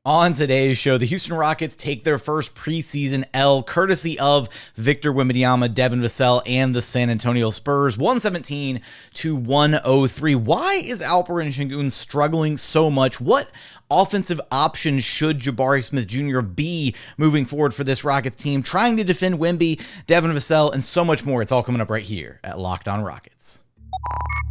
On today's show, the Houston Rockets take their first preseason L, courtesy of Victor Wembanyama, Devin, Vassell, and the San Antonio Spurs, 117-103. Why is Alperen Sengun struggling so much? What offensive options should Jabari Smith Jr. be moving forward for this Rockets team, trying to defend Wemby, Devin, Vassell, and so much more? It's all coming up right here at Locked On Rockets.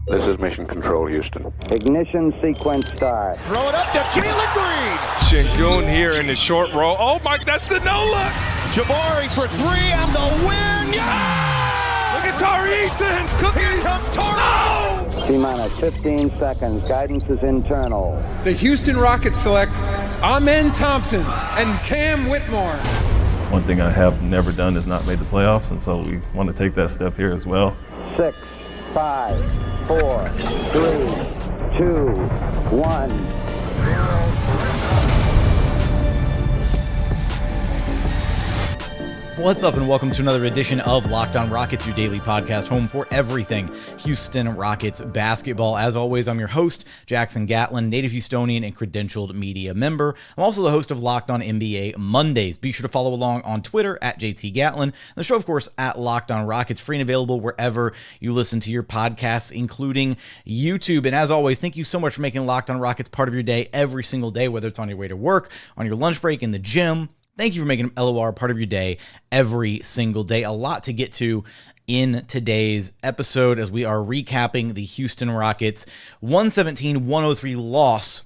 This is Mission Control, Houston. Ignition sequence start. Throw it up to Jalen Green. Sengun here in the short row. Oh, my, that's the no-look. Jabari for three and the win. Yeah! Look at Tari Eason. Here comes Tari. No! T-minus 15 seconds. Guidance is internal. The Houston Rockets select Thompson and Cam Whitmore. One thing I have never done is not made the playoffs, and so we want to take that step here as well. 6, 5, 4, 3, 2, 1. What's up, and welcome to another edition of Locked On Rockets, your daily podcast home for everything Houston Rockets basketball. As always, I'm your host, Jackson Gatlin, native Houstonian and credentialed media member. I'm also the host of Locked On NBA Mondays. Be sure to follow along on Twitter at JT Gatlin. The show, of course, at Locked On Rockets, free and available wherever you listen to your podcasts, including YouTube. And as always, thank you so much for making Locked On Rockets part of your day every single day, whether it's on your way to work, on your lunch break, in the gym. Thank you for making LOR part of your day every single day. A lot to get to in today's episode as we are recapping the Houston Rockets 117-103 loss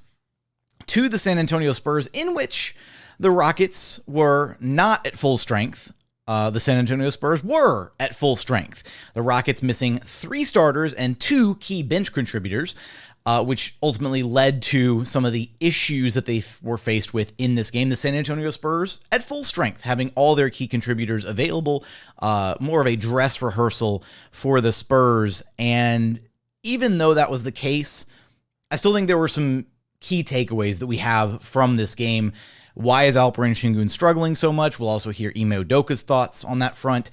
to the San Antonio Spurs, in which the Rockets were not at full strength. The San Antonio Spurs were at full strength. The Rockets missing 3 starters and 2 key bench contributors, which ultimately led to some of the issues that they were faced with in this game. The San Antonio Spurs at full strength, having all their key contributors available, more of a dress rehearsal for the Spurs. And even though that was the case, I still think there were some key takeaways that we have from this game. Why is Alperen Sengun struggling so much? We'll also hear Ime Udoka's thoughts on that front.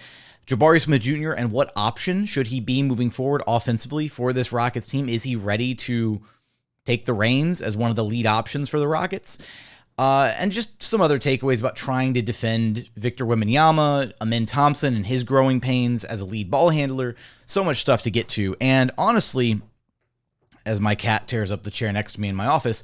Jabari Smith Jr. and what option should he be moving forward offensively for this Rockets team? Is he ready to take the reins as one of the lead options for the Rockets? And just some other takeaways about trying to defend Victor Wembanyama, Thompson, and his growing pains as a lead ball handler. So much stuff to get to. And honestly, as my cat tears up the chair next to me in my office,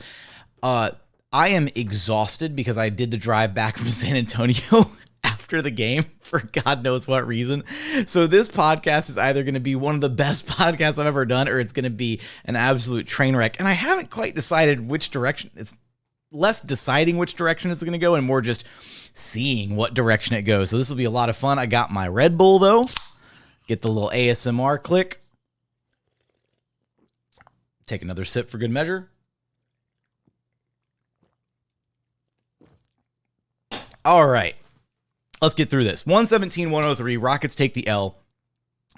I am exhausted because I did the drive back from San Antonio after the game for God knows what reason. So this podcast is either going to be one of the best podcasts I've ever done, or it's going to be an absolute train wreck. And I haven't quite decided which direction. It's less deciding which direction it's going to go and more just seeing what direction it goes. So this will be a lot of fun. I got my Red Bull though. Get the little ASMR click. Take another sip for good measure. All right. Let's get through this. 117-103, Rockets take the L.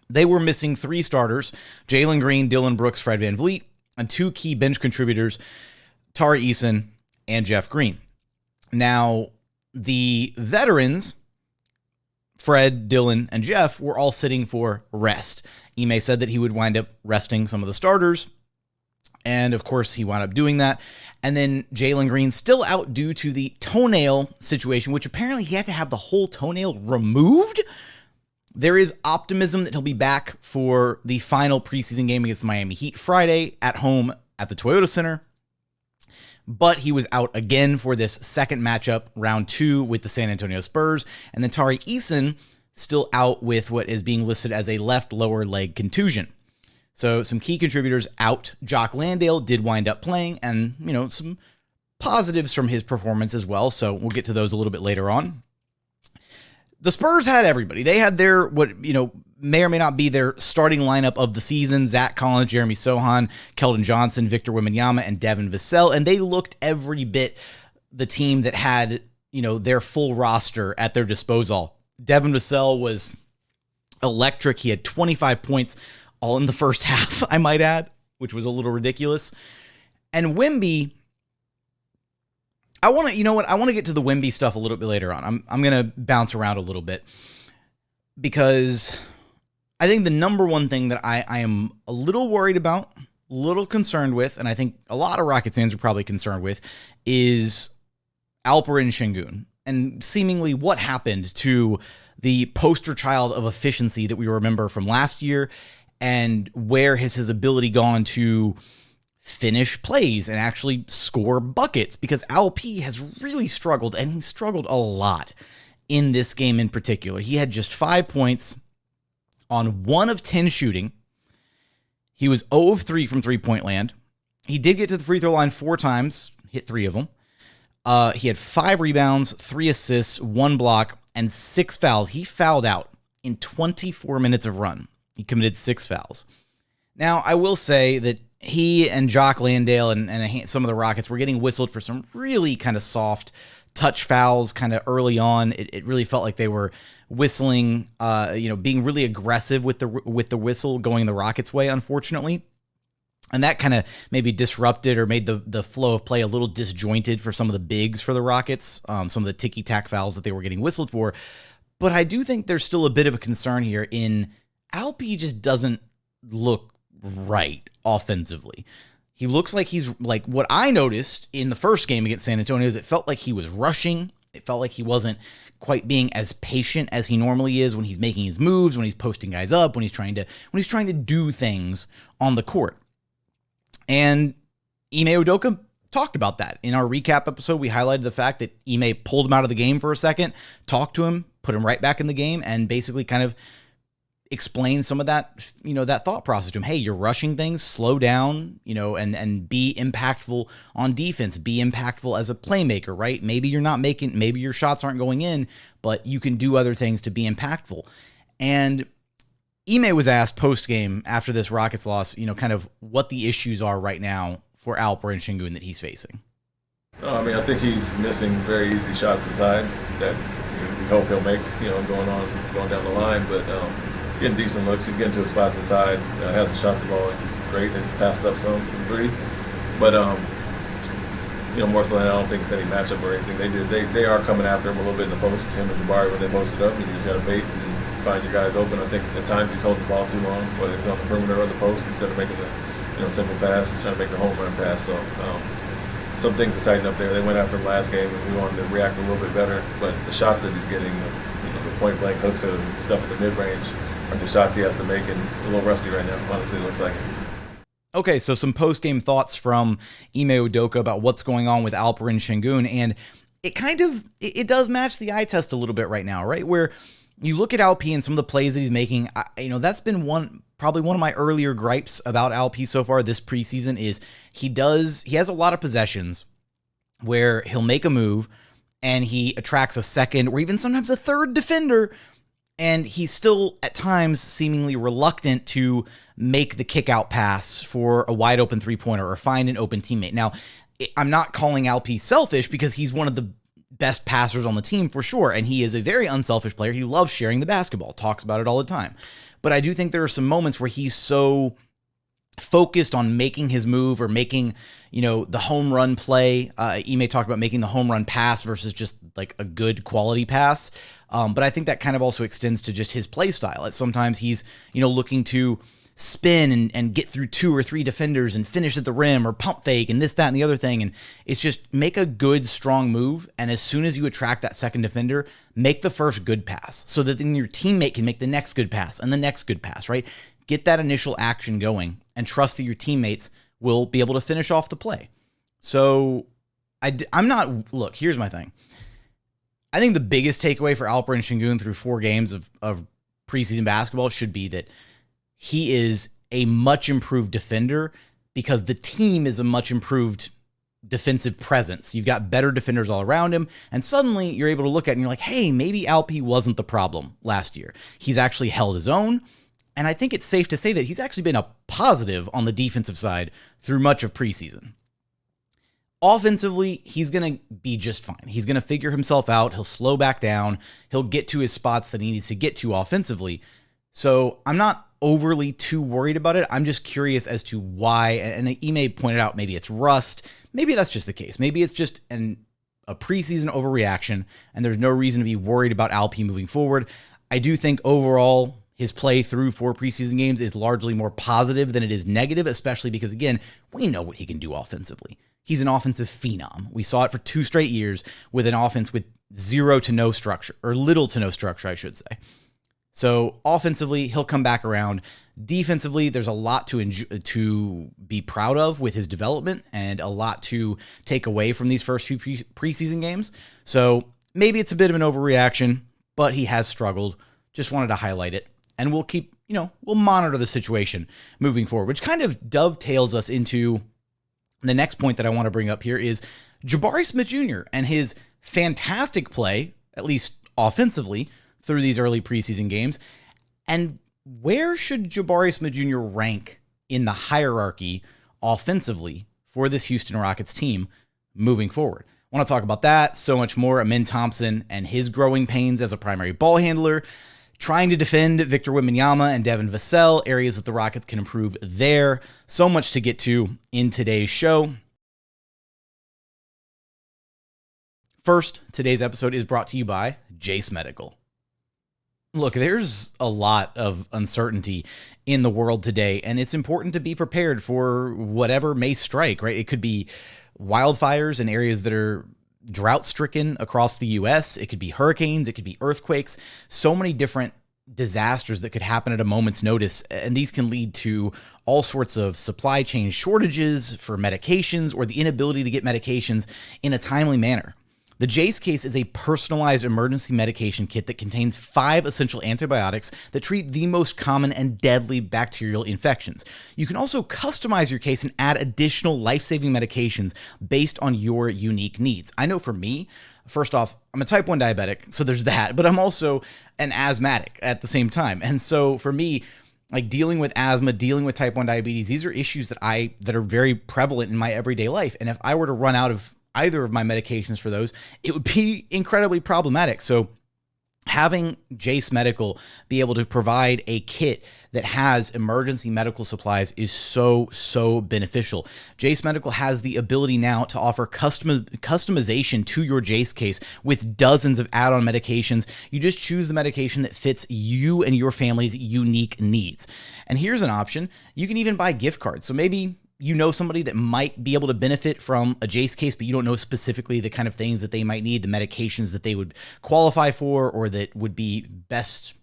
They were missing 3 starters, Jalen Green, Dillon Brooks, Fred VanVleet, and 2 key bench contributors, Tari Eason and Jeff Green. Now, the veterans, Fred, Dillon, and Jeff, were all sitting for rest. Ime said that he would wind up resting some of the starters, and of course, he wound up doing that. And then Jalen Green still out due to the toenail situation, which apparently he had to have the whole toenail removed. There is optimism that he'll be back for the final preseason game against the Miami Heat Friday at home at the Toyota Center. But he was out again for this second matchup, round 2 with the San Antonio Spurs. And then Tari Eason still out with what is being listed as a left lower leg contusion. So some key contributors out. Jock Landale did wind up playing, and, some positives from his performance as well. So we'll get to those a little bit later on. The Spurs had everybody. They had their, may or may not be their starting lineup of the season. Zach Collins, Jeremy Sohan, Keldon Johnson, Victor Wembanyama, and Devin Vassell. And they looked every bit the team that had, their full roster at their disposal. Devin Vassell was electric. He had 25 points all in the first half, I might add, which was a little ridiculous. And Wemby, I want to get to the Wemby stuff a little bit later on. I'm going to bounce around a little bit because I think the number one thing that I am a little worried about, a little concerned with, and I think a lot of Rockets fans are probably concerned with, is Alperen Sengun and seemingly what happened to the poster child of efficiency that we remember from last year, and where has his ability gone to finish plays and actually score buckets, because LP has really struggled, and he struggled a lot in this game in particular. He had just 5 points on 1 of 10 shooting. He was 0 of 3 from three-point land. He did get to the free throw line 4 times, hit 3 of them. He had 5 rebounds, 3 assists, 1 block, and 6 fouls. He fouled out in 24 minutes of run. He committed 6 fouls. Now, I will say that he and Jock Landale and some of the Rockets were getting whistled for some really kind of soft touch fouls kind of early on. It really felt like they were whistling, being really aggressive with the whistle going the Rockets' way, unfortunately. And that kind of maybe disrupted or made the flow of play a little disjointed for some of the bigs for the Rockets, some of the ticky-tack fouls that they were getting whistled for. But I do think there's still a bit of a concern here in Alp just doesn't look right offensively. He looks like he's like what I noticed in the first game against San Antonio is it felt like he was rushing. It felt like he wasn't quite being as patient as he normally is when he's making his moves, when he's posting guys up, when he's trying to do things on the court. And Ime Udoka talked about that. In our recap episode, we highlighted the fact that Ime pulled him out of the game for a second, talked to him, put him right back in the game, and basically kind of explained some of that, that thought process to him. Hey, you're rushing things, slow down, and be impactful on defense, be impactful as a playmaker, right? Maybe your shots aren't going in, but you can do other things to be impactful. And Ime was asked post-game after this Rockets loss, kind of what the issues are right now for Alperen Sengun that he's facing. I think he's missing very easy shots inside that we hope he'll make, going down the line. But he's getting decent looks. He's getting to his spots inside. Hasn't shot the ball great and passed up some from 3. But more so than I don't think it's any matchup or anything. They are coming after him a little bit in the post. Him and Jabari when they posted up, and you just got to bait and find your guys open. I think at times he's holding the ball too long, whether it's on the perimeter or the post, instead of making the simple pass, trying to make the home run pass. So some things to tighten up there. They went after him last game, and we wanted to react a little bit better. But the shots that he's getting, the point blank hooks and stuff in the mid range, are the shots he has to make, and a little rusty right now. Honestly, it looks like it. Okay, so some post-game thoughts from Ime Udoka about what's going on with Alperen Sengun, and it does match the eye test a little bit right now, right? Where you look at LP and some of the plays that he's making, that's been probably one of my earlier gripes about LP so far this preseason is he has a lot of possessions where he'll make a move and he attracts a second or even sometimes a third defender, and he's still at times seemingly reluctant to make the kick out pass for a wide open 3-pointer or find an open teammate. Now, I'm not calling LP selfish because he's one of the best passers on the team for sure, and he is a very unselfish player. He loves sharing the basketball, talks about it all the time. But I do think there are some moments where he's so focused on making his move or making, the home run play. Ime talked about making the home run pass versus just like a good quality pass. But I think that kind of also extends to just his play style. Sometimes he's, looking to spin and get through 2 or 3 defenders and finish at the rim or pump fake and this, that, and the other thing. And it's just make a good, strong move. And as soon as you attract that second defender, make the first good pass so that then your teammate can make the next good pass and the next good pass, right? Get that initial action going and trust that your teammates will be able to finish off the play. So look, here's my thing. I think the biggest takeaway for Alperen Sengun through 4 games of preseason basketball should be that he is a much improved defender because the team is a much improved defensive presence. You've got better defenders all around him, and suddenly you're able to look at it and you're like, hey, maybe Alp wasn't the problem last year. He's actually held his own, and I think it's safe to say that he's actually been a positive on the defensive side through much of preseason. Offensively, he's going to be just fine. He's going to figure himself out. He'll slow back down. He'll get to his spots that he needs to get to offensively. So I'm not overly too worried about it. I'm just curious as to why, and Ime pointed out maybe it's rust. Maybe that's just the case. Maybe it's just a preseason overreaction, and there's no reason to be worried about Alp moving forward. I do think overall his play through 4 preseason games is largely more positive than it is negative, especially because, again, we know what he can do offensively. he's an offensive phenom. We saw it for 2 straight years with an offense with zero to no structure, or little to no structure, I should say. So offensively, he'll come back around. Defensively, there's a lot to be proud of with his development and a lot to take away from these first few preseason games. So maybe it's a bit of an overreaction, but he has struggled. Just wanted to highlight it. And we'll keep, we'll monitor the situation moving forward, which kind of dovetails us into the next point that I want to bring up here is Jabari Smith Jr. and his fantastic play, at least offensively, through these early preseason games. And where should Jabari Smith Jr. rank in the hierarchy offensively for this Houston Rockets team moving forward? I want to talk about that, so much more. Amin Thompson and his growing pains as a primary ball handler, trying to defend Victor Wembanyama and Devin Vassell, areas that the Rockets can improve there. So much to get to in today's show. First, today's episode is brought to you by Jase Medical. Look, there's a lot of uncertainty in the world today, and it's important to be prepared for whatever may strike, right? It could be wildfires in areas that are drought-stricken across the U.S. It could be hurricanes. It could be earthquakes. So many different disasters that could happen at a moment's notice, and these can lead to all sorts of supply chain shortages for medications or the inability to get medications in a timely manner. The Jase case is a personalized emergency medication kit that contains 5 essential antibiotics that treat the most common and deadly bacterial infections. You can also customize your case and add additional life-saving medications based on your unique needs. I know for me, first off, I'm a type 1 diabetic, so there's that, but I'm also an asthmatic at the same time. And so for me, like dealing with asthma, dealing with type 1 diabetes, these are issues that are very prevalent in my everyday life. And if I were to run out of either of my medications for those, it would be incredibly problematic. So having Jase Medical be able to provide a kit that has emergency medical supplies is so beneficial. Jase Medical has the ability now to offer customization to your Jase case with dozens of add-on medications. You just choose the medication that fits you and your family's unique needs. And here's an option. You can even buy gift cards. So maybe you know somebody that might be able to benefit from a Jase case, but you don't know specifically the kind of things that they might need, the medications that they would qualify for or that would be best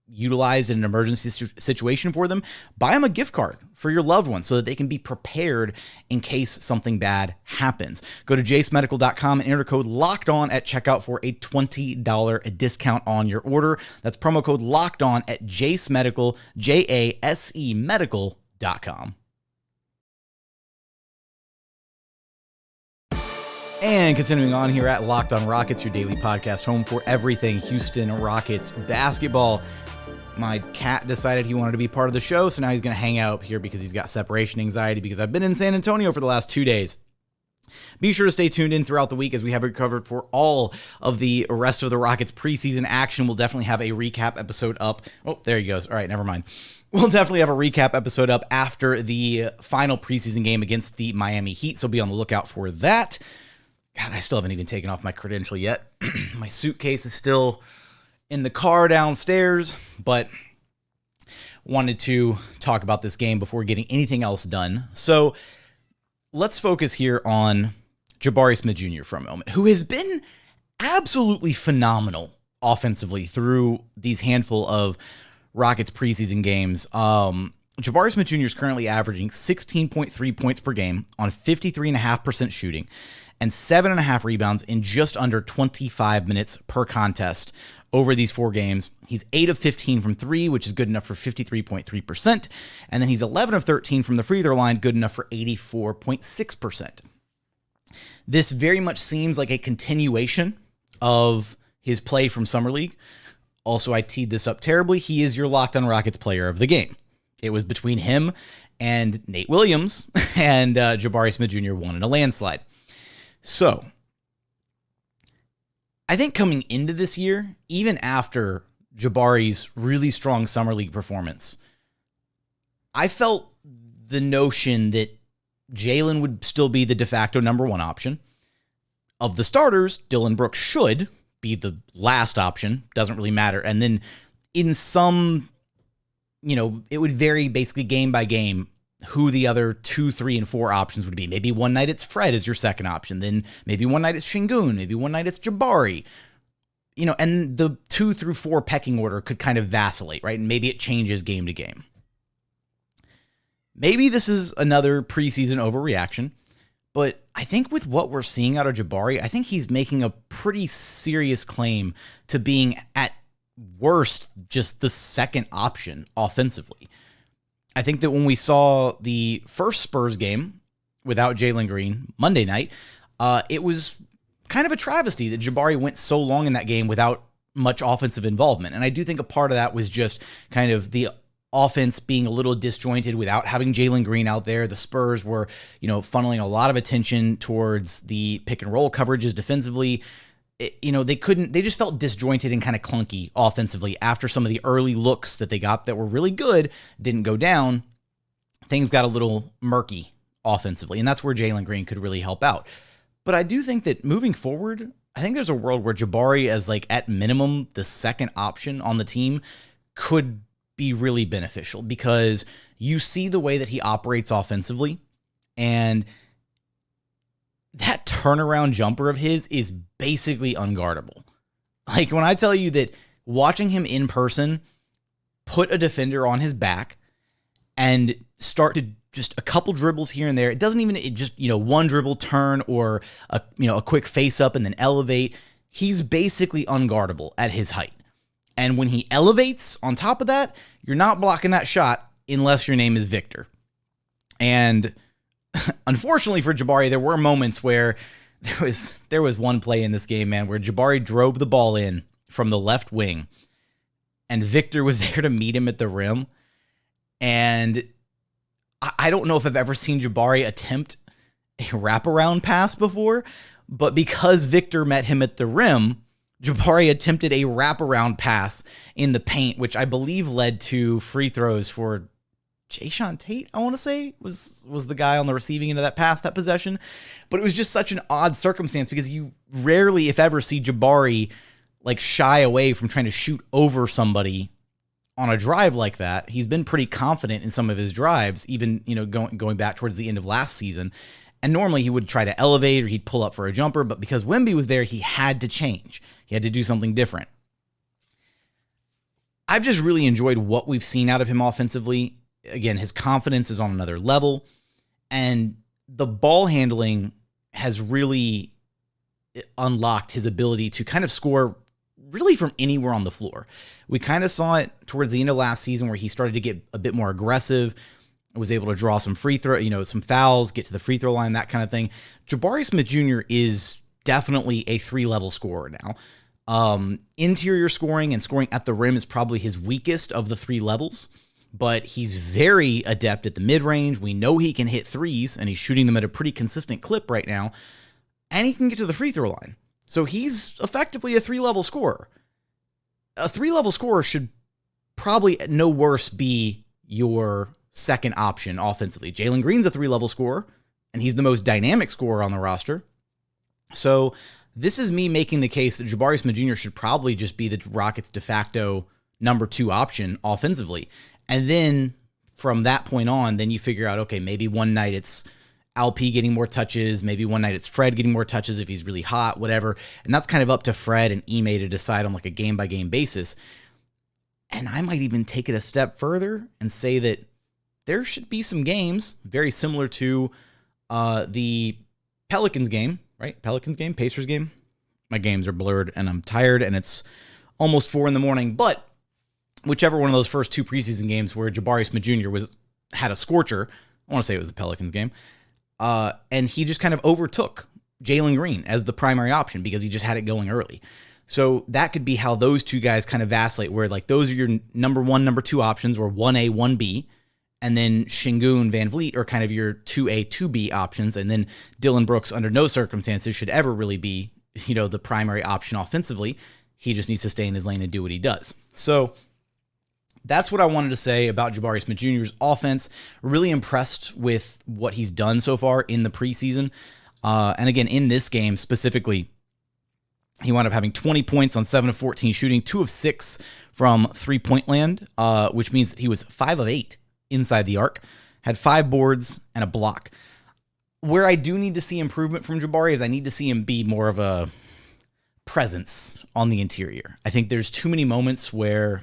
utilized in an emergency situation for them. Buy them a gift card for your loved one so that they can be prepared in case something bad happens. Go to jasemedical.com and enter code LOCKEDON at checkout for a $20 discount on your order. That's promo code LOCKEDON at Jase Medical, JASE Medical.com. And continuing on here at Locked On Rockets, your daily podcast home for everything Houston Rockets basketball. My cat decided he wanted to be part of the show, so now he's going to hang out here because he's got separation anxiety because I've been in San Antonio for the last 2 days. Be sure to stay tuned in throughout the week as we have it covered for all of the rest of the Rockets preseason action. We'll definitely have a recap episode up. Oh, there he goes. All right, never mind. We'll definitely have a recap episode up after the final preseason game against the Miami Heat, so be on the lookout for that. God, I still haven't even taken off my credential yet. My suitcase is still in the car downstairs, but wanted to talk about this game before getting anything else done. So let's focus here on Jabari Smith Jr. for a moment, who has been absolutely phenomenal offensively through these handful of Rockets preseason games. Jabari Smith Jr. is currently averaging 16.3 points per game on 53.5% shooting and 7.5 rebounds in just under 25 minutes per contest over these 4 games. He's 8 of 15 from 3, which is good enough for 53.3%. And then he's 11 of 13 from the free throw line, good enough for 84.6%. This very much seems like a continuation of his play from Summer League. Also, I teed this up terribly. He is your Locked On Rockets player of the game. It was between him and Nate Williams, and Jabari Smith Jr. won in a landslide. So, I think coming into this year, even after Jabari's really strong Summer League performance, I felt the notion that Jalen would still be the de facto number 1 option. Of the starters, Dillon Brooks should be the last option. Doesn't really matter. And then in some, it would vary basically game by game who the other 2, 3, and 4 options would be. Maybe one night it's Fred as your second option. Then maybe one night it's Sengun. Maybe one night it's Jabari. And the 2 through 4 pecking order could kind of vacillate, right? And maybe it changes game to game. Maybe this is another preseason overreaction, but I think with what we're seeing out of Jabari, I think he's making a pretty serious claim to being, at worst, just the second option offensively. I think that when we saw the first Spurs game without Jalen Green Monday night, it was kind of a travesty that Jabari went so long in that game without much offensive involvement. And I do think a part of that was just kind of the offense being a little disjointed without having Jalen Green out there. The Spurs were, funneling a lot of attention towards the pick and roll coverages defensively. They just felt disjointed and kind of clunky offensively after some of the early looks that they got that were really good didn't go down. Things got a little murky offensively, and that's where Jalen Green could really help out. But I do think that moving forward, I think there's a world where Jabari, as at minimum the second option on the team, could be really beneficial, because you see the way that he operates offensively, and that turnaround jumper of his is basically unguardable. When I tell you that watching him in person put a defender on his back and start to just a couple dribbles here and there, it just one dribble turn or a quick face up and then elevate. He's basically unguardable at his height. And when he elevates on top of that, you're not blocking that shot unless your name is Victor. And unfortunately for Jabari, there were moments where there was one play in this game, man, where Jabari drove the ball in from the left wing and Victor was there to meet him at the rim. And I don't know if I've ever seen Jabari attempt a wraparound pass before, but because Victor met him at the rim, Jabari attempted a wraparound pass in the paint, which I believe led to free throws for Jae'Sean Tate, I want to say, was the guy on the receiving end of that pass, that possession. But it was just such an odd circumstance because you rarely, if ever, see Jabari shy away from trying to shoot over somebody on a drive like that. He's been pretty confident in some of his drives, even going back towards the end of last season. And normally he would try to elevate or he'd pull up for a jumper, but because Wemby was there, he had to change. He had to do something different. I've just really enjoyed what we've seen out of him offensively. Again, his confidence is on another level, and the ball handling has really unlocked his ability to kind of score really from anywhere on the floor. We kind of saw it towards the end of last season where he started to get a bit more aggressive, was able to draw some free throw, some fouls, get to the free throw line, that kind of thing. Jabari Smith Jr. is definitely a 3-level scorer now. Interior scoring and scoring at the rim is probably his weakest of the 3 levels, but he's very adept at the mid-range. We know he can hit threes, and he's shooting them at a pretty consistent clip right now, and he can get to the free throw line. So he's effectively a 3-level scorer. A 3-level scorer should probably at no worse be your second option offensively. Jalen Green's a 3-level scorer, and he's the most dynamic scorer on the roster. So this is me making the case that Jabari Smith Jr. should probably just be the Rockets' de facto number 2 option offensively. And then from that point on, then you figure out, okay, maybe one night it's LP getting more touches, maybe one night it's Fred getting more touches if he's really hot, whatever. And that's kind of up to Fred and Ime to decide on a game-by-game basis. And I might even take it a step further and say that there should be some games very similar to the Pelicans game, right? Pelicans game, Pacers game. My games are blurred and I'm tired and it's almost 4 a.m. But whichever one of those first 2 preseason games where Jabari Smith Jr. had a scorcher, I want to say it was the Pelicans game, and he just kind of overtook Jalen Green as the primary option because he just had it going early. So that could be how those 2 guys kind of vacillate, where those are your number 1, number 2 options, or 1A, 1B, and then Sengun, Van Vliet are kind of your 2A, 2B options, and then Dillon Brooks under no circumstances should ever really be, the primary option offensively. He just needs to stay in his lane and do what he does. So that's what I wanted to say about Jabari Smith Jr.'s offense. Really impressed with what he's done so far in the preseason. And again, in this game specifically, he wound up having 20 points on 7 of 14 shooting, 2 of 6 from 3-point land, which means that he was 5 of 8 inside the arc. had 5 boards and a block. Where I do need to see improvement from Jabari is I need to see him be more of a presence on the interior. I think there's too many moments where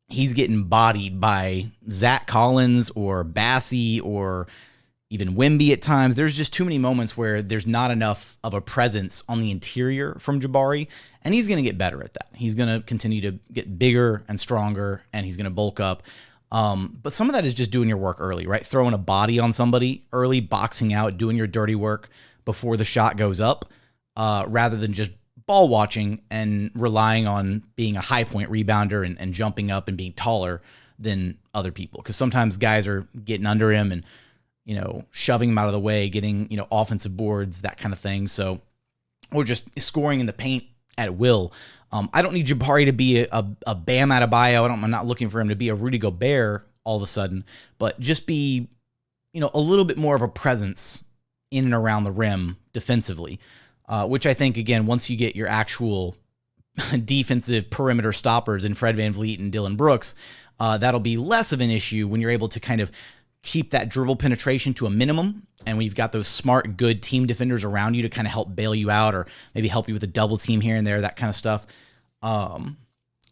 he's getting bodied by Zach Collins or Bassey or even Wemby at times. There's just too many moments where there's not enough of a presence on the interior from Jabari, and he's going to get better at that. He's going to continue to get bigger and stronger, and he's going to bulk up. But some of that is just doing your work early, right? Throwing a body on somebody early, boxing out, doing your dirty work before the shot goes up, rather than just ball watching and relying on being a high point rebounder and jumping up and being taller than other people. Because sometimes guys are getting under him and, shoving him out of the way, getting, offensive boards, that kind of thing. So, or just scoring in the paint at will. I don't need Jabari to be a Bam Adebayo. I'm not looking for him to be a Rudy Gobert all of a sudden, but just be, a little bit more of a presence in and around the rim defensively, which I think, again, once you get your actual defensive perimeter stoppers in Fred VanVleet and Dillon Brooks, that'll be less of an issue when you're able to kind of keep that dribble penetration to a minimum, and when you've got those smart, good team defenders around you to kind of help bail you out or maybe help you with a double team here and there, that kind of stuff,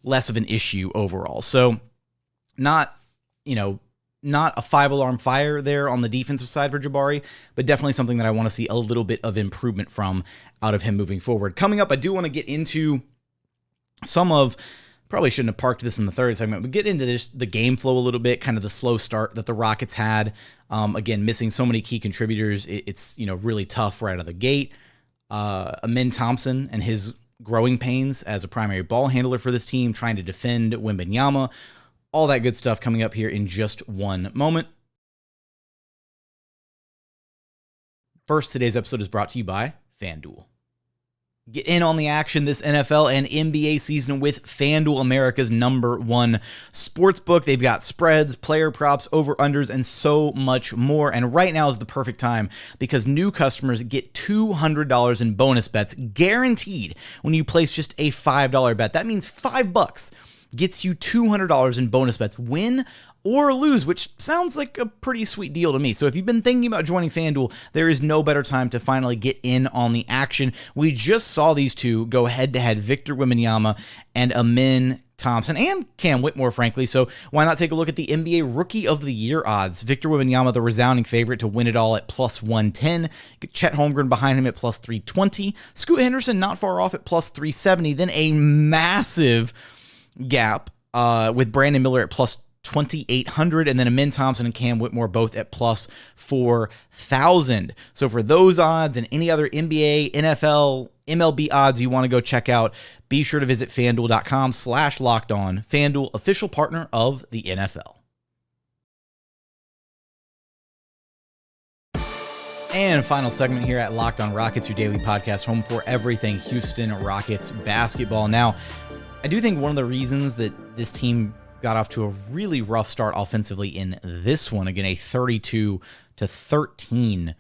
less of an issue overall. So not a 5-alarm fire there on the defensive side for Jabari, but definitely something that I want to see a little bit of improvement from out of him moving forward. Coming up, I do want to get into probably shouldn't have parked this in the third segment, but get into the game flow a little bit, kind of the slow start that the Rockets had. Again, missing so many key contributors, it's really tough right out of the gate. Amin Thompson and his growing pains as a primary ball handler for this team, trying to defend Wembanyama, all that good stuff coming up here in just one moment. First, today's episode is brought to you by FanDuel. Get in on the action this NFL and NBA season with FanDuel, America's #1 sportsbook. They've got spreads, player props, over-unders, and so much more. And right now is the perfect time because new customers get $200 in bonus bets guaranteed when you place just a $5 bet. That means $5 gets you $200 in bonus bets, win or lose, which sounds like a pretty sweet deal to me. So if you've been thinking about joining FanDuel, there is no better time to finally get in on the action. We just saw these two go head-to-head, Victor Wembanyama and Amin Thompson, and Cam Whitmore, frankly. So why not take a look at the NBA Rookie of the Year odds? Victor Wembanyama, the resounding favorite to win it all at +110. Chet Holmgren behind him at +320. Scoot Henderson not far off at +370. Then a massive gap with Brandon Miller at +2,800, and then Amin Thompson and Cam Whitmore both at +4,000. So for those odds and any other NBA, NFL, MLB odds you want to go check out, be sure to visit FanDuel.com/LockedOn. FanDuel, official partner of the NFL. And final segment here at Locked On Rockets, your daily podcast, home for everything Houston Rockets basketball. Now, I do think one of the reasons that this team got off to a really rough start offensively in this one, again, a 32-13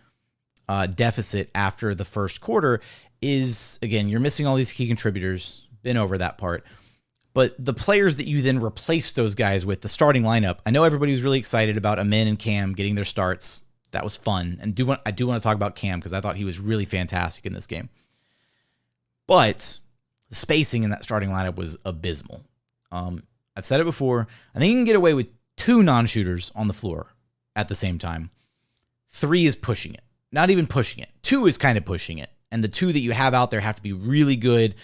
deficit after the first quarter, is, again, you're missing all these key contributors, been over that part, but the players that you then replaced those guys with, the starting lineup, I know everybody was really excited about Amin and Cam getting their starts. That was fun, and I do want to talk about Cam because I thought he was really fantastic in this game. But the spacing in that starting lineup was abysmal. I've said it before. I think you can get away with 2 non-shooters on the floor at the same time. 3 is pushing it. Not even pushing it. 2 is kind of pushing it. And the 2 that you have out there have to be really good,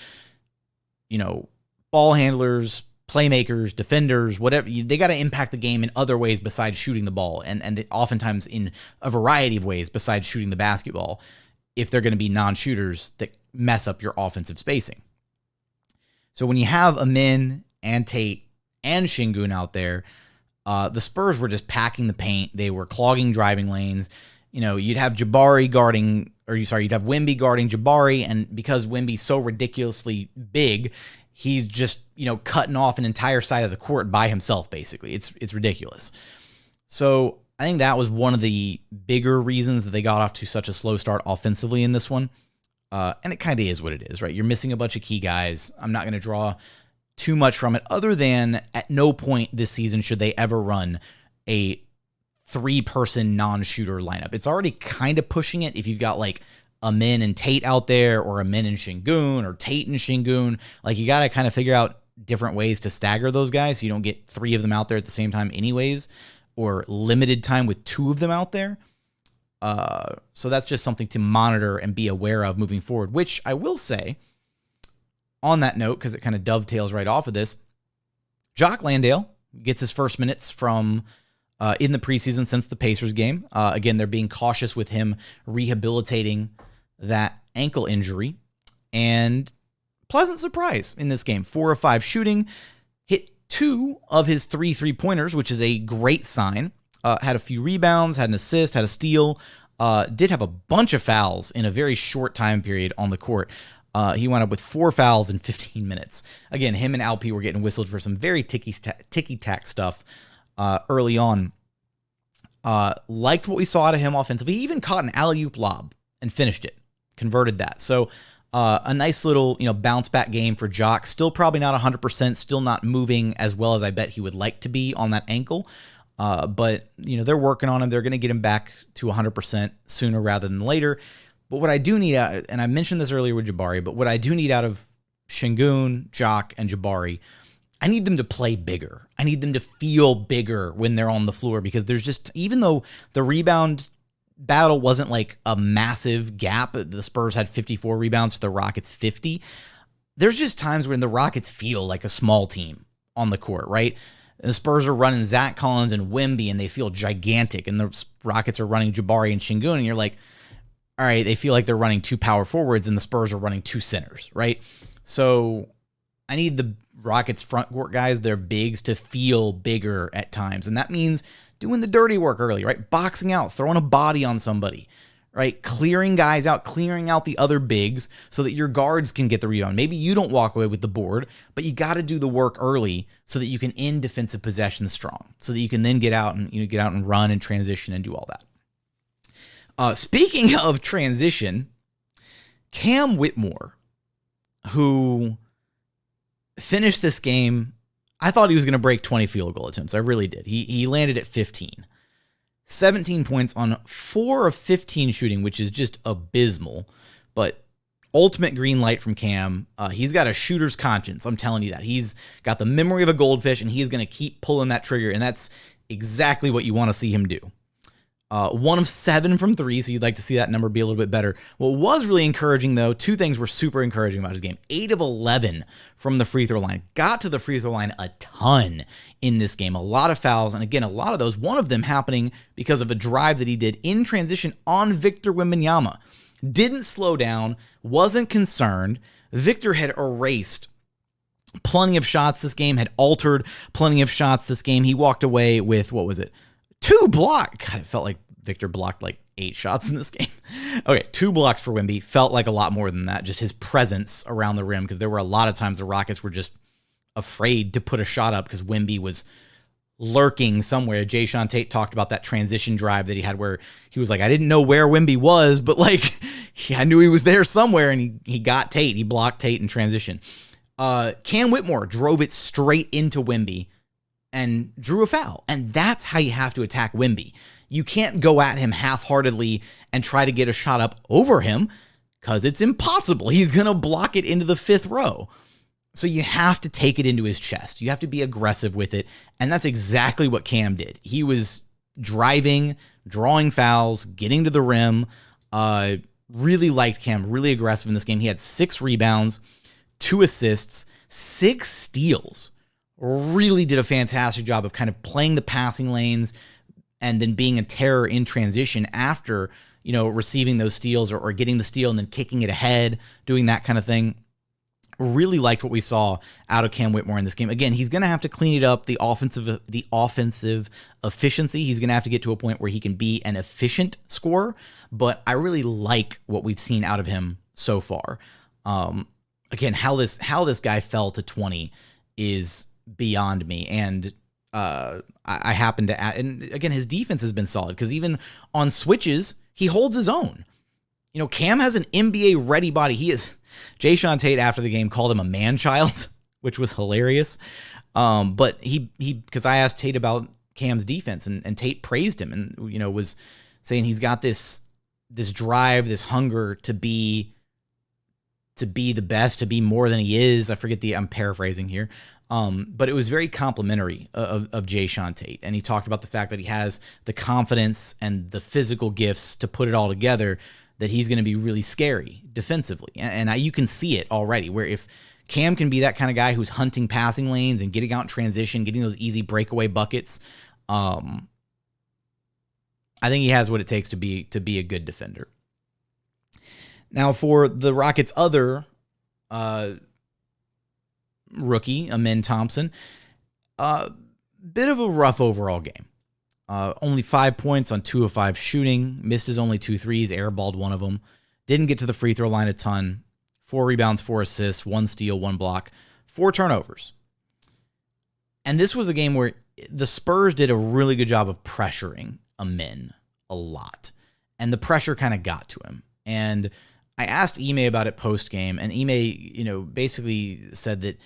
ball handlers, playmakers, defenders, whatever. They got to impact the game in other ways besides shooting the ball. And oftentimes in a variety of ways besides shooting the basketball, if they're going to be non-shooters that mess up your offensive spacing. So when you have Amin and Tate and Sengun out there, the Spurs were just packing the paint. They were clogging driving lanes. You'd have you'd have Wemby guarding Jabari, and because Wemby's so ridiculously big, he's just, cutting off an entire side of the court by himself, basically. It's ridiculous. So I think that was one of the bigger reasons that they got off to such a slow start offensively in this one. And it kind of is what it is, right? You're missing a bunch of key guys. I'm not going to draw too much from it other than at no point this season should they ever run a 3-person non-shooter lineup. It's already kind of pushing it if you've got like a Min and Tate out there, or a Min and Sengun, or Tate and Sengun. Like, you got to kind of figure out different ways to stagger those guys so you don't get 3 of them out there at the same time anyways, or limited time with 2 of them out there. So that's just something to monitor and be aware of moving forward, which I will say on that note, because it kind of dovetails right off of this, Jock Landale gets his first minutes from in the preseason since the Pacers game. Again, they're being cautious with him rehabilitating that ankle injury, and pleasant surprise in this game. 4 of 5 shooting, hit 2 of his 3 3-pointers, which is a great sign. Had a few rebounds, had an assist, had a steal, did have a bunch of fouls in a very short time period on the court. He wound up with 4 fouls in 15 minutes. Again, him and Alp were getting whistled for some very ticky-tack stuff early on. Liked what we saw out of him offensively. He even caught an alley-oop lob and finished it, converted that. So a nice little bounce-back game for Jock. Still probably not 100%, still not moving as well as I bet he would like to be on that ankle. But they're working on him. They're going to get him back to 100% sooner rather than later. But what I do need, and I mentioned this earlier with Jabari, but what I do need out of Sengun, Jock, and Jabari, I need them to play bigger. I need them to feel bigger when they're on the floor, because there's just, even though the rebound battle wasn't like a massive gap, the Spurs had 54 rebounds to the Rockets 50, there's just times when the Rockets feel like a small team on the court, right? The Spurs are running Zach Collins and Wemby, and they feel gigantic, and the Rockets are running Jabari and Sengun, and you're like, all right, they feel like they're running 2 power forwards, and the Spurs are running 2 centers, right? So I need the Rockets front court guys, their bigs, to feel bigger at times, and that means doing the dirty work early, right? Boxing out, throwing a body on somebody, right? Clearing guys out, clearing out the other bigs so that your guards can get the rebound. Maybe you don't walk away with the board, but you got to do the work early so that you can end defensive possessions strong, so that you can then get out and run and transition and do all that. Speaking of transition, Cam Whitmore, who finished this game, I thought he was going to break 20 field goal attempts. I really did. He landed at 15. 17 points on 4 of 15 shooting, which is just abysmal, but ultimate green light from Cam. He's got a shooter's conscience. I'm telling you that. He's got the memory of a goldfish, and he's going to keep pulling that trigger, and that's exactly what you want to see him do. 1 of 7 from 3, so you'd like to see that number be a little bit better. What was really encouraging, though, 2 things were super encouraging about his game. 8 of 11 from the free throw line. Got to the free throw line a ton in this game. A lot of fouls, and again, a lot of those, one of them happening because of a drive that he did in transition on Victor Wembanyama. Didn't slow down, wasn't concerned. Victor had erased plenty of shots this game, had altered plenty of shots this game. He walked away with, 2 blocks. God, it felt like Victor blocked like 8 shots in this game. Okay, 2 blocks for Wemby. Felt like a lot more than that. Just his presence around the rim, because there were a lot of times the Rockets were just afraid to put a shot up because Wemby was lurking somewhere. Jae'Sean Tate talked about that transition drive that he had where he was like, I didn't know where Wemby was, but like I knew he was there somewhere, and he got Tate. He blocked Tate in transition. Cam Whitmore drove it straight into Wemby and drew a foul. And that's how you have to attack Wemby. You can't go at him half-heartedly and try to get a shot up over him, because it's impossible. He's going to block it into the 5th row. So you have to take it into his chest. You have to be aggressive with it. And that's exactly what Cam did. He was driving, drawing fouls, getting to the rim. Really liked Cam, really aggressive in this game. He had 6 rebounds, 2 assists, 6 steals. Really did a fantastic job of kind of playing the passing lanes and then being a terror in transition after, receiving those steals or getting the steal and then kicking it ahead, doing that kind of thing. Really liked what we saw out of Cam Whitmore in this game. Again, he's going to have to clean it up, the offensive efficiency. He's going to have to get to a point where he can be an efficient scorer, but I really like what we've seen out of him so far. Again, how this guy fell to 20 is beyond me, and I happen to add, and again, his defense has been solid, because even on switches, he holds his own. Cam has an NBA ready body. Jae'Sean Tate after the game called him a man-child, which was hilarious. But he because I asked Tate about Cam's defense, and Tate praised him and, was saying he's got this drive, this hunger to be the best, to be more than he is. I'm paraphrasing here. But it was very complimentary of Jae'Sean Tate. And he talked about the fact that he has the confidence and the physical gifts to put it all together, that he's going to be really scary defensively. And you can see it already, where if Cam can be that kind of guy who's hunting passing lanes and getting out in transition, getting those easy breakaway buckets, I think he has what it takes to be a good defender. Now, for the Rockets' other rookie, Amen Thompson, bit of a rough overall game. Only 5 points on 2 of 5 shooting, missed his only 2 threes, airballed one of them, didn't get to the free throw line a ton, 4 rebounds, 4 assists, 1 steal, 1 block, 4 turnovers. And this was a game where the Spurs did a really good job of pressuring Amen a lot. And the pressure kind of got to him. And I asked Ime about it post-game, and Ime, basically said that,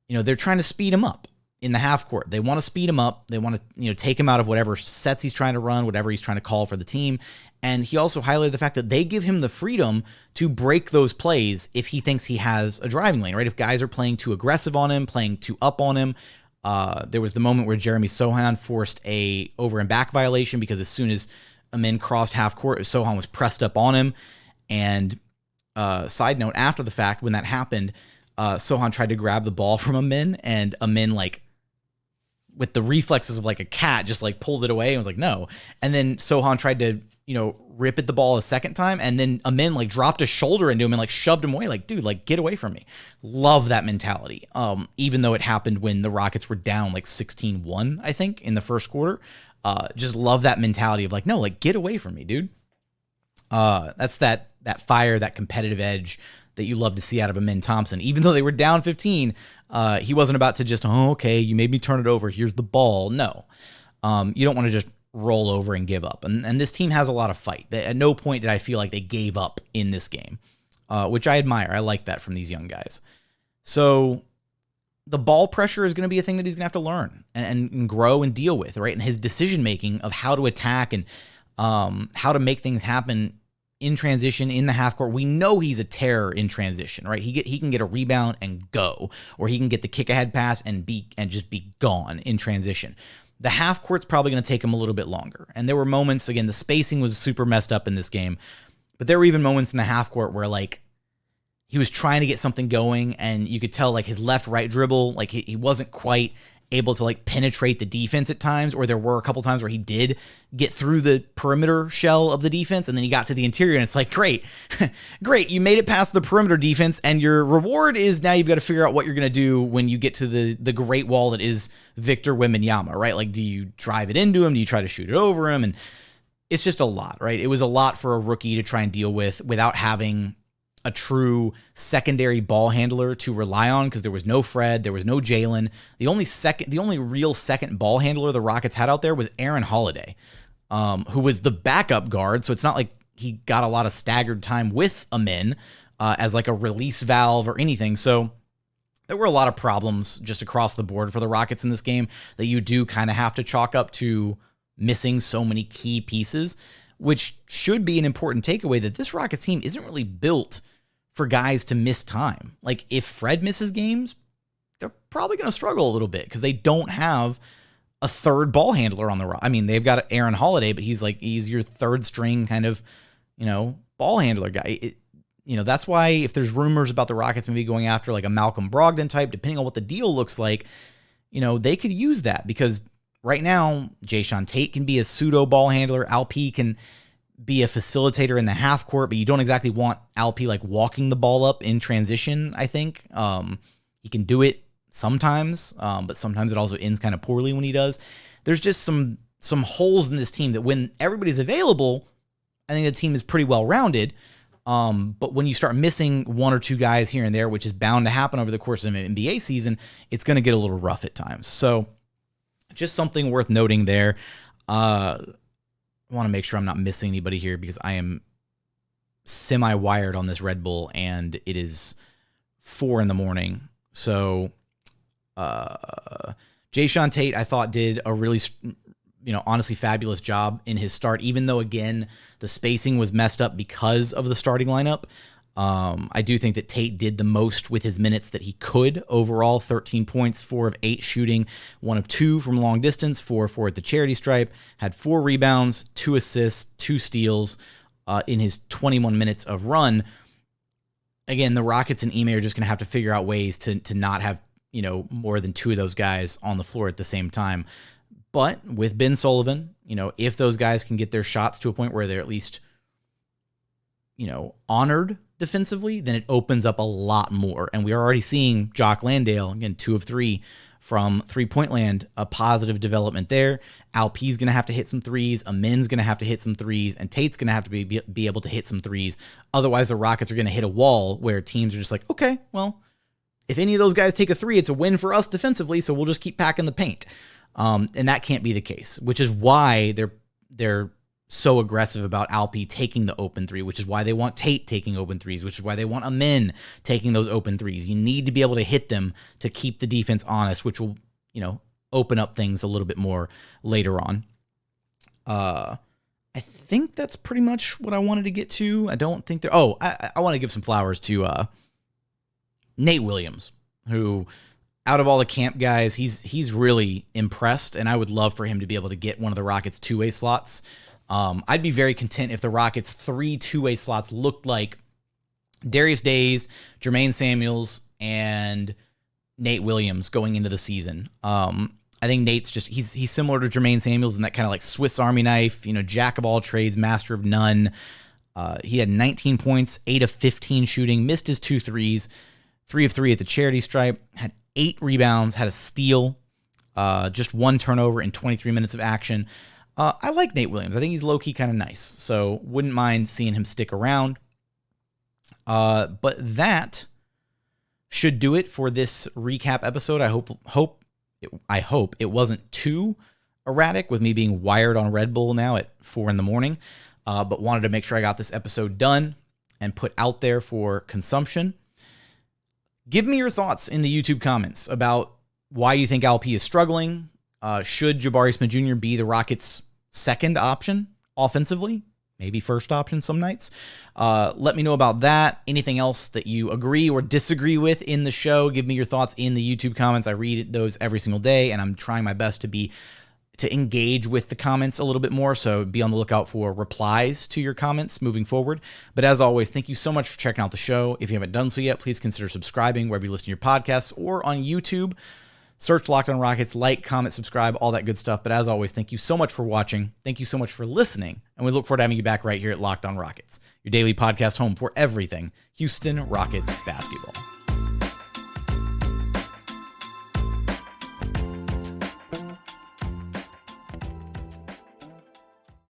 they're trying to speed him up in the half court. They want to speed him up. They want to, take him out of whatever sets he's trying to run, whatever he's trying to call for the team. And he also highlighted the fact that they give him the freedom to break those plays if he thinks he has a driving lane, right? If guys are playing too aggressive on him, playing too up on him. There was the moment where Jeremy Sohan forced a over and back violation because as soon as Amen crossed half court, Sohan was pressed up on him. And side note, after the fact, when that happened, Sohan tried to grab the ball from Amen, and Amen, with the reflexes of a cat, just pulled it away and was like, no. And then Sohan tried to, rip at the ball a second time, and then Amen dropped a shoulder into him and shoved him away. Dude, get away from me. Love that mentality. Even though it happened when the Rockets were down 16-1, I think, in the first quarter. Just love that mentality of no, get away from me, dude. That's that fire, that competitive edge that you love to see out of Amen Thompson. Even though they were down 15, he wasn't about to just, okay, you made me turn it over, here's the ball. No. You don't want to just roll over and give up. And this team has a lot of fight. At no point did I feel like they gave up in this game, which I admire. I like that from these young guys. So the ball pressure is going to be a thing that he's going to have to learn and grow and deal with, right? And his decision-making of how to attack and how to make things happen in transition in the half court. We know he's a terror in transition, right? He can get a rebound and go, or he can get the kick ahead pass and just be gone in transition. The half court's probably going to take him a little bit longer. And there were moments, again, the spacing was super messed up in this game, but there were even moments in the half court where he was trying to get something going, and you could tell his left-right dribble, he wasn't quite able to penetrate the defense at times, or there were a couple times where he did get through the perimeter shell of the defense, and then he got to the interior, and it's great, great, you made it past the perimeter defense, and your reward is now you've got to figure out what you're going to do when you get to the great wall that is Victor Wembanyama, right? Do you drive it into him? Do you try to shoot it over him? And it's just a lot, right? It was a lot for a rookie to try and deal with without having a true secondary ball handler to rely on, because there was no Fred, there was no Jalen. The only real second ball handler the Rockets had out there was Aaron Holiday, who was the backup guard. So it's not like he got a lot of staggered time with Amen as a release valve or anything. So there were a lot of problems just across the board for the Rockets in this game that you do kind of have to chalk up to missing so many key pieces, which should be an important takeaway that this Rockets team isn't really built for guys to miss time. If Fred misses games, they're probably going to struggle a little bit because they don't have a third ball handler on the roster. I mean, they've got Aaron Holiday, but he's your third string kind of, ball handler guy. That's why if there's rumors about the Rockets maybe going after a Malcolm Brogdon type, depending on what the deal looks like, they could use that, because right now, Jae'Sean Tate can be a pseudo ball handler. Alp can be a facilitator in the half court, but you don't exactly want Alp walking the ball up in transition, I think. He can do it sometimes, but sometimes it also ends kind of poorly when he does. There's just some holes in this team that when everybody's available, I think the team is pretty well-rounded. But when you start missing one or two guys here and there, which is bound to happen over the course of an NBA season, it's going to get a little rough at times. So just something worth noting there. I want to make sure I'm not missing anybody here because I am semi-wired on this Red Bull and it is 4 a.m. So Jae'Sean Tate, I thought, did a really honestly fabulous job in his start, even though, again, the spacing was messed up because of the starting lineup. I do think that Tate did the most with his minutes that he could. Overall, 13 points, 4 of 8 shooting, 1 of 2 from long distance, 4 of 4 at the charity stripe, had 4 rebounds, 2 assists, 2 steals in his 21 minutes of run. Again, the Rockets and Ime are just going to have to figure out ways to not have, more than 2 of those guys on the floor at the same time. But with Ben Sullivan, if those guys can get their shots to a point where they're at least, honored defensively, then it opens up a lot more. And we are already seeing Jock Landale, again, 2 of 3 from three-point land, a positive development there. Alp's going to have to hit some threes. Amin's going to have to hit some threes. And Tate's going to have to be able to hit some threes. Otherwise, the Rockets are going to hit a wall where teams are just like, okay, well, if any of those guys take a 3, it's a win for us defensively, so we'll just keep packing the paint. And that can't be the case, which is why they're so aggressive about Alpe taking the open 3, which is why they want Tate taking open 3s, which is why they want Amin taking those open 3s. You need to be able to hit them to keep the defense honest, which will, open up things a little bit more later on. I think that's pretty much what I wanted to get to. I don't think there. Oh, I want to give some flowers to Nate Williams, who, out of all the camp guys, he's really impressed, and I would love for him to be able to get one of the Rockets' two-way slots. I'd be very content if the Rockets' 3 two-way slots looked like Darius Days, Jermaine Samuels, and Nate Williams going into the season. I think Nate's just, he's similar to Jermaine Samuels in that kind of like Swiss Army knife, jack of all trades, master of none. He had 19 points, 8 of 15 shooting, missed his 2 threes, 3 of 3 at the charity stripe, had 8 rebounds, had a steal, just 1 turnover in 23 minutes of action. I like Nate Williams. I think he's low-key kind of nice, so wouldn't mind seeing him stick around. But that should do it for this recap episode. I hope it wasn't too erratic with me being wired on Red Bull now at 4 a.m, but wanted to make sure I got this episode done and put out there for consumption. Give me your thoughts in the YouTube comments about why you think Alp is struggling. Should Jabari Smith Jr. be the Rockets' second option offensively? Maybe first option some nights. Let me know about that. Anything else that you agree or disagree with in the show, give me your thoughts in the YouTube comments. I read those every single day, and I'm trying my best to engage with the comments a little bit more, so be on the lookout for replies to your comments moving forward. But as always, thank you so much for checking out the show. If you haven't done so yet, please consider subscribing wherever you listen to your podcasts or on YouTube. Search Locked On Rockets, like, comment, subscribe, all that good stuff. But as always, thank you so much for watching. Thank you so much for listening. And we look forward to having you back right here at Locked On Rockets, your daily podcast home for everything Houston Rockets basketball.